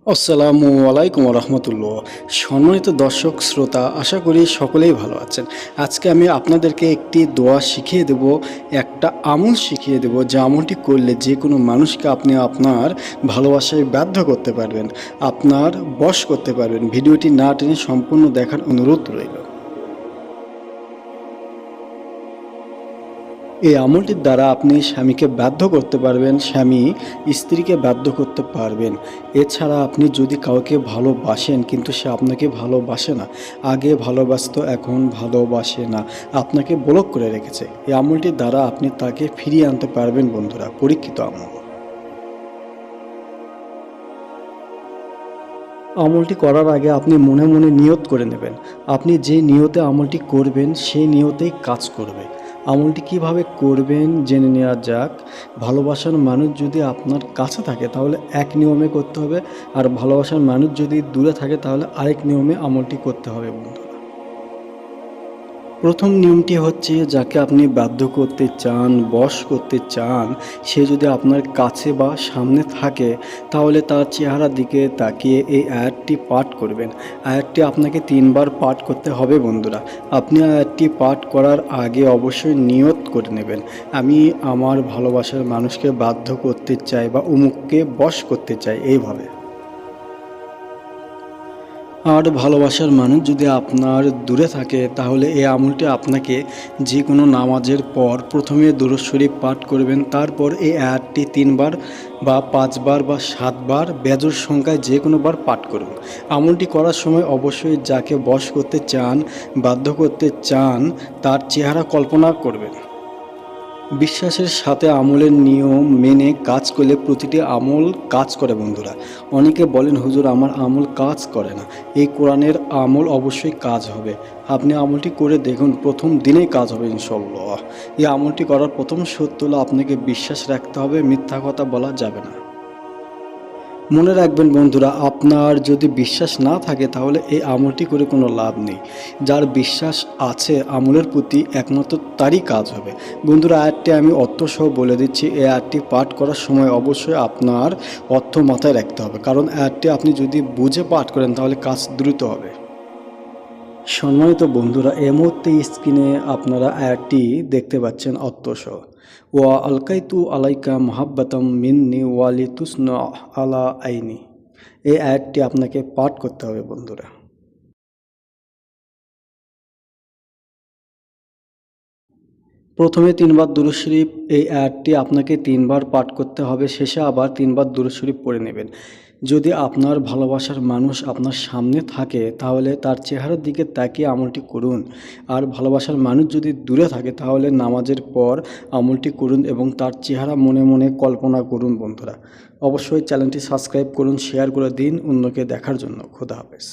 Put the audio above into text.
আসসালামু আলাইকুম রহমতুল্লাহ। সম্মানিত দর্শক শ্রোতা, আশা করি সকলেই ভালো আছেন। আজকে আমি আপনাদেরকে একটি দোয়া শিখিয়ে দেব, একটা আমল শিখিয়ে দেব, যে আমলটি করলে যে কোনো মানুষকে আপনি আপনার ভালোবাসায় বাধ্য করতে পারবেন, আপনার বশ করতে পারবেন। ভিডিওটি না টেনে সম্পূর্ণ দেখার অনুরোধ রইল। এই আমলটির দ্বারা আপনি স্বামীকে বাধ্য করতে পারবেন, স্বামী স্ত্রীকে বাধ্য করতে পারবেন। এছাড়া আপনি যদি কাউকে ভালোবাসেন কিন্তু সে আপনাকে ভালোবাসে না, আগে ভালোবাসতো এখন ভালোবাসে না, আপনাকে ব্লক করে রেখেছে, এই আমলটির দ্বারা আপনি তাকে ফিরিয়ে আনতে পারবেন বন্ধুরা। পরীক্ষিত আমল। আমলটি করার আগে আপনি মনে মনে নিয়ত করে নেবেন। আপনি যে নিয়তে আমলটি করবেন সেই নিয়তেই কাজ করবে। আমলটি কিভাবে করবেন জেনে নেওয়া যাক। ভালোবাসার মানুষ যদি আপনার কাছে থাকে তাহলে এক নিয়মে করতে হবে, আর ভালোবাসার মানুষ যদি দূরে থাকে তাহলে আরেক নিয়মে আমলটি করতে হবে বন্ধু। প্রথম নিয়মটি হচ্ছে, যাকে আপনি বাধ্য করতে চান, বশ করতে চান, সে যদি আপনার কাছে বা সামনে থাকে তাহলে তার চেহারার দিকে তাকিয়ে এই আয়াতটি পাঠ করবেন। আয়াতটি আপনাকে 3বার পাঠ করতে হবে বন্ধুরা। আপনি আয়াতটি পাঠ করার আগে অবশ্যই নিয়ত করে নেবেন, আমি আমার ভালোবাসার মানুষকে বাধ্য করতে চাই বা অমুককে বশ করতে চাই, এইভাবে। আর ভালোবাসার মানুষ যদি আপনার দূরে থাকে তাহলে এই আমলটি আপনাকে যে কোনো নামাজের পর প্রথমে দুরূদ শরীফ পাঠ করবেন, তারপর এই আয়াতটি 3বার বা 5বার বা 7বার বেজোড় সংখ্যায় যে কোনোবার পাঠ করুন। আমলটি করার সময় অবশ্যই যাকে বশ করতে চান, বাধ্য করতে চান, তার চেহারা কল্পনা করবেন। বিশ্বাসের সাথে আমলের নিয়ম মেনে কাজ করলে প্রতিটি আমল কাজ করে বন্ধুরা। অনেকে বলেন, হুজুর আমার আমল কাজ করে না। এই কোরআনের আমল অবশ্যই কাজ হবে। আপনি আমলটি করে দেখুন, প্রথম দিনেই কাজ হবে ইনশাল্লাহ। এই আমলটি করার প্রথম শর্ত হলো আপনাকে বিশ্বাস রাখতে হবে, মিথ্যা কথা বলা যাবে না। মনে রাখবেন বন্ধুরা, আপনার যদি বিশ্বাস না থাকে তাহলে এই আমলটি করে কোনো লাভ নেই। যার বিশ্বাস আছে আমলের প্রতি একমাত্র তারই কাজ হবে বন্ধুরা। আয়াতটি আমি অর্থসহ বলে দিচ্ছি। এই আয়াতটি পাঠ করার সময় অবশ্যই আপনার অর্থ মাথায় রাখতে হবে, কারণ আয়াতটি আপনি যদি বুঝে পাঠ করেন তাহলে কাজ দ্রুত হবে। সম্মানিত বন্ধুরা, এই মুহূর্তে স্ক্রিনে আপনারা আয়াতটি দেখতে পাচ্ছেন অর্থসহ। ওয়া আলকাইতু আলাইকা মুহাব্বাতাম মিন্নি ওয়ালিতুসনা আলা আইনি। এই আয়াতটি আপনাকে পাঠ করতে হবে বন্ধুরা। প্রথমে 3বার দুরূদ শরীফ, এই আয়াতটি আপনাকে 3বার পাঠ করতে হবে, শেষে আবার 3বার দুরূদ শরীফ পড়ে নেবেন। যদি আপনার ভালোবাসার মানুষ আপনার সামনে থাকে তাহলে তার চেহারার দিকে তাকিয়ে আমলটি করুন। আর ভালোবাসার মানুষ যদি দূরে থাকে তাহলে নামাজের পর আমলটি করুন এবং তার চেহারা মনে মনে কল্পনা করুন বন্ধুরা। অবশ্যই চ্যানেলটি সাবস্ক্রাইব করুন, শেয়ার করে দিন অন্যকে দেখার জন্য। খোদা হাফেজ।